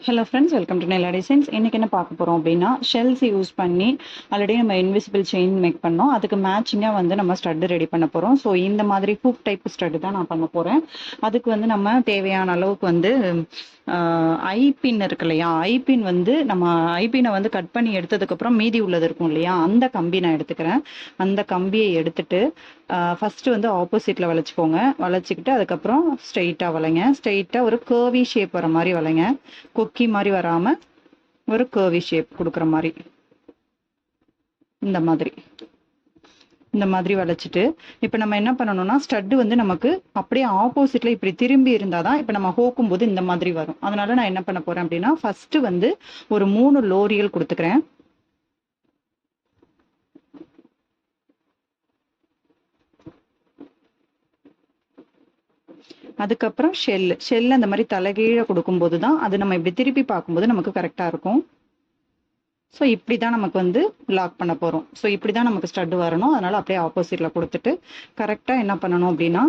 Hello friends, welcome to Nella designs. இன்னைக்கு என்ன பார்க்க போகிறோம் அப்படின்னா, ஷெல்ஸ் யூஸ் பண்ணி ஆல்ரெடி நம்ம இன்விசிபிள் செயின் மேக் பண்ணோம். அதுக்கு மேட்சிங்காக வந்து நம்ம ஸ்டட்டு ரெடி பண்ண போகிறோம். ஸோ இந்த மாதிரி ஹூக் டைப் ஸ்டட்டு தான் நான் பண்ண போகிறேன். அதுக்கு வந்து நம்ம தேவையான அளவுக்கு வந்து ஐபின் இருக்கு இல்லையா, ஐபின் வந்து நம்ம ஐபினை வந்து கட் பண்ணி எடுத்ததுக்கப்புறம் மீதி உள்ளது இருக்கும் இல்லையா, அந்த கம்பி நான் எடுத்துக்கிறேன். அந்த கம்பியை எடுத்துட்டு ஃபர்ஸ்ட் வந்து ஆப்போசிட்ல வளைச்சிக்கோங்க. வளைச்சிக்கிட்டு அதுக்கப்புறம் ஸ்ட்ரெயிட்டா வளைங்க. ஸ்ட்ரெயிட்டா ஒரு கர்வி ஷேப் வர மாதிரி வளைங்க. கொக்கி மாதிரி வராம ஒரு கர்வி ஷேப் கொடுக்குற மாதிரி இந்த மாதிரி இந்த மாதிரி வளைச்சிட்டு, இப்போ நம்ம என்ன பண்ணணும்னா, ஸ்டட்டு வந்து நமக்கு அப்படியே ஆப்போசிட்ல இப்படி திரும்பி இருந்தாதான் இப்போ நம்ம ஹோக்கும் போது இந்த மாதிரி வரும். அதனால நான் என்ன பண்ண போறேன் அப்படின்னா, ஃபர்ஸ்ட் வந்து ஒரு 3 லோரியல் கொடுத்துக்கிறேன். அதுக்கப்புறம் ஷெல் அந்த மாதிரி தலைகீழ கொடுக்கும்போது தான் அது நம்ம இப்படி திருப்பி பார்க்கும்போது நமக்கு கரெக்டா இருக்கும். ஸோ இப்படி தான் நமக்கு வந்து லாக் பண்ண போகிறோம். ஸோ இப்படி தான் நமக்கு ஸ்டட் வரணும். அதனால் அப்படியே ஆப்போசிட்டில் கொடுத்துட்டு கரெக்டாக என்ன பண்ணணும் அப்படின்னா,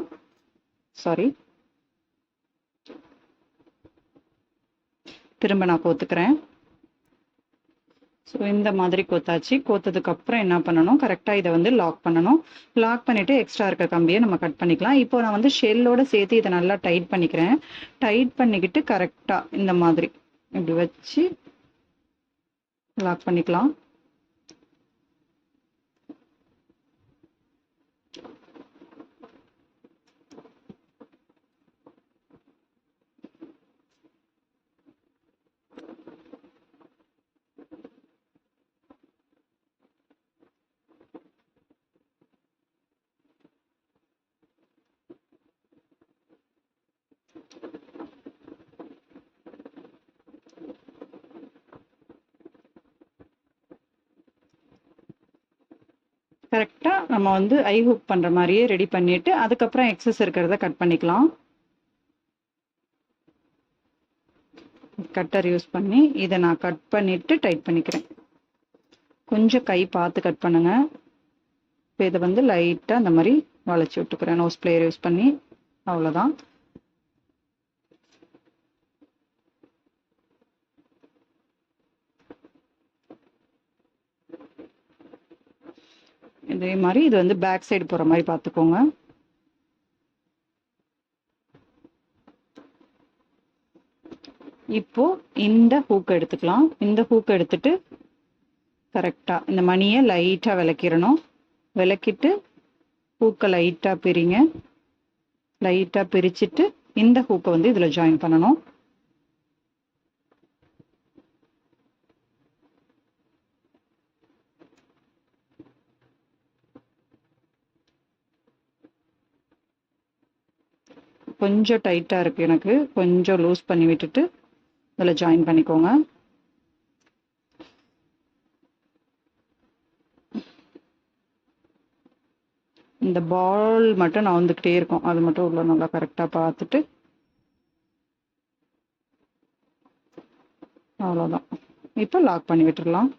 திரும்ப நான் கோத்துக்கிறேன். ஸோ இந்த மாதிரி கோத்தாச்சு. கோத்ததுக்கு அப்புறம் என்ன பண்ணணும், கரெக்டாக இதை வந்து லாக் பண்ணணும். லாக் பண்ணிவிட்டு எக்ஸ்ட்ரா இருக்க கம்பியை நம்ம கட் பண்ணிக்கலாம். இப்போ நான் வந்து ஷெல்லோட சேர்த்து இதை நல்லா டைட் பண்ணிக்கிறேன். டைட் பண்ணிக்கிட்டு கரெக்டாக இந்த மாதிரி இப்படி வச்சு லாக் பண்ணிக்கலாம். கரெக்டாக நம்ம வந்து ஐ ஹுக் பண்ணுற மாதிரியே ரெடி பண்ணிவிட்டு அதுக்கப்புறம் எக்ஸஸ் இருக்கிறத கட் பண்ணிக்கலாம். கட்டர் யூஸ் பண்ணி இதை நான் கட் பண்ணிவிட்டு டைட் பண்ணிக்கிறேன். கொஞ்சம் கை பார்த்து கட் பண்ணுங்க. இப்போ இதை வந்து லைட்டாக அந்த மாதிரி வளைச்சி விட்டுக்கிறேன் நோஸ் பிளேயர் யூஸ் பண்ணி. அவ்வளோதான். இதே மாதிரி இது வந்து பேக் சைடு போகிற மாதிரி பார்த்துக்கோங்க. இப்போ இந்த ஹூக் எடுத்துக்கலாம். இந்த ஹூக் எடுத்துட்டு கரெக்டாக இந்த மணியை லைட்டாக விளக்கிடணும். விளக்கிட்டு ஹூக்கை லைட்டாக பிரிங்க. லைட்டாக பிரிச்சுட்டு இந்த ஹூக்கை வந்து இதில் ஜாயின் பண்ணணும். கொஞ்சம் டைட்டாக இருக்குது, எனக்கு கொஞ்சம் லூஸ் பண்ணி விட்டுட்டு இதில் ஜாயின் பண்ணிக்கோங்க. இந்த பால் மட்டும் நான் வந்துக்கிட்டே இருக்கும், அது மட்டும் உள்ள நல்லா கரெக்டாக பார்த்துட்டு அவ்வளோதான். இப்போ லாக் பண்ணி விட்டுடலாம்.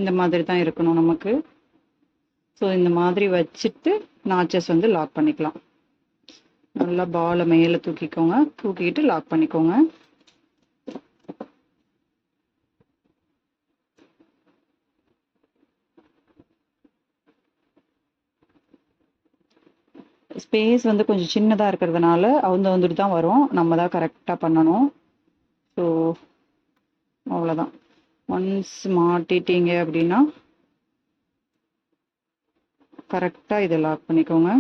இந்த மாதிரி தான் இருக்கணும் நமக்கு. ஸோ இந்த மாதிரி வச்சுட்டு நாச்சஸ் வந்து லாக் பண்ணிக்கலாம். நல்லா பாலை மேலே தூக்கிக்கோங்க. தூக்கிட்டு லாக் பண்ணிக்கோங்க. ஸ்பேஸ் வந்து கொஞ்சம் சின்னதாக இருக்கிறதுனால வந்துட்டு தான் வரும். நம்ம தான் கரெக்டாக பண்ணணும். ஸோ அவ்வளோதான். ஒன்ஸ் மாட்டிட்டீங்க அப்படின்னா கரெக்டாக இதை லாக் பண்ணிக்கோங்க.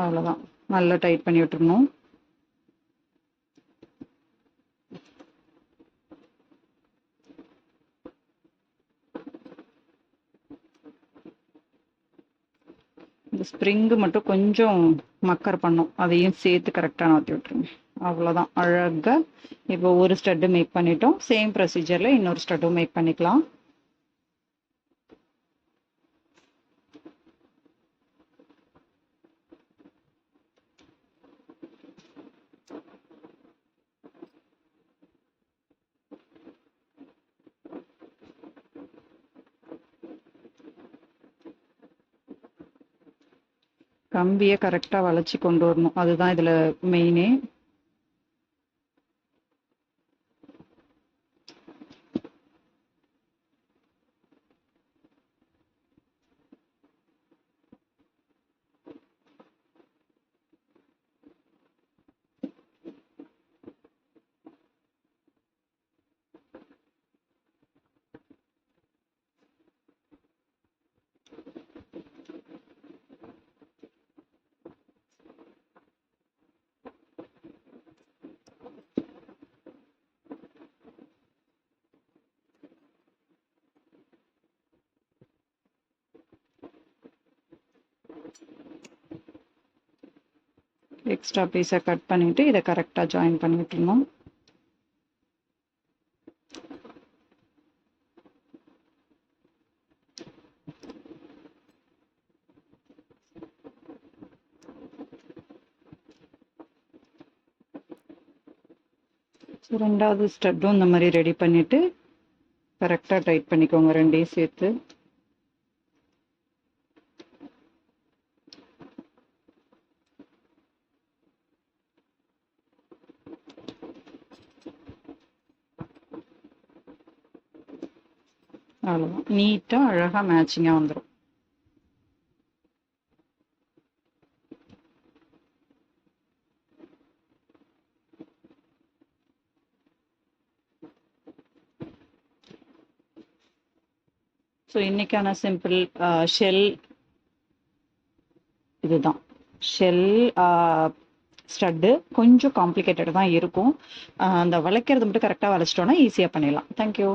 அவ்வளோதான். நல்லா டைட் பண்ணி விட்டுருணும். இந்த ஸ்ப்ரிங்கு மட்டும் கொஞ்சம் மக்கர் பண்ணும், அதையும் சேர்த்து கரெக்டாக மாற்றி விட்டுருங்க. அவ்வளோதான். அழகாக இப்போ ஒரு ஸ்டட்டு மேக் பண்ணிட்டோம். சேம் ப்ரொசீஜரில் இன்னொரு ஸ்டட்டும் மேக் பண்ணிக்கலாம். கம்பியை கரெக்டாக வளைச்சி கொண்டு வரணும், அதுதான் இதில் மெயினே. எக்ஸ்ட்ரா பீஸை கட் பண்ணிவிட்டு இதை கரெக்டாக ஜாயின் பண்ணி விட்டுருணும். ஸோ ரெண்டாவது ஸ்டட்டும் இந்த மாதிரி ரெடி பண்ணிவிட்டு கரெக்டாக டைட் பண்ணிக்கோங்க ரெண்டையும் சேர்த்து. அவ்வளோதான், நீட்டாக அழகாக மேட்சிங்காக வந்துடும். ஸோ இன்னைக்கான சிம்பிள் ஷெல் இதுதான். ஷெல் ஸ்டட்டு கொஞ்சம் காம்ப்ளிகேட்டட் தான் இருக்கும். அந்த வளைக்கிறது மட்டும் கரெக்டாக வளைச்சிட்டோன்னா ஈஸியாக பண்ணிடலாம். தேங்க்யூ.